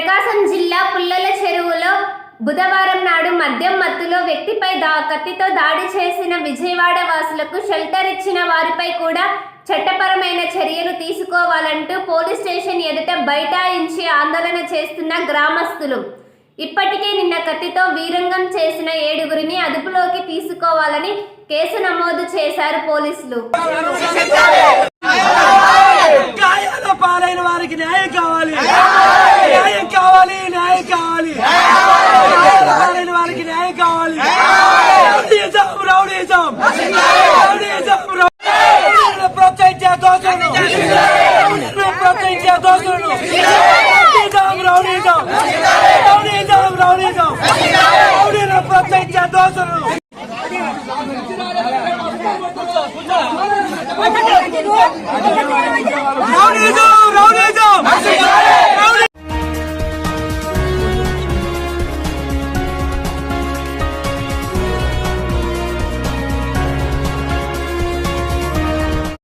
ప్రకాశం జిల్లా పుల్లల చెరువులో బుధవారం నాడు మద్యం మత్తులో వ్యక్తిపై కత్తితో దాడి చేసిన విజయవాడ వాసులకు షెల్టర్ ఇచ్చిన వారిపై కూడా చట్టపరమైన చర్యలు తీసుకోవాలంటూ పోలీస్ స్టేషన్ ఎదుట బైఠాయించి ఆందోళన చేస్తున్న గ్రామస్తులు ఇప్పటికే నిన్న కత్తితో వీరంగం చేసిన 7గురిని అదుపులోకి తీసుకోవాలని కేసు నమోదు చేశారు పోలీసులు. పాలైన వారికి న్యాయం కావాలి, న్యాయం కావాలి, న్యాయం కావాలి, పాలైన వారికి న్యాయం కావాలి. ప్రోత్సహించే దోషులను ప్రోత్సహించే దోషులను ప్రోత్సహించే దోషులను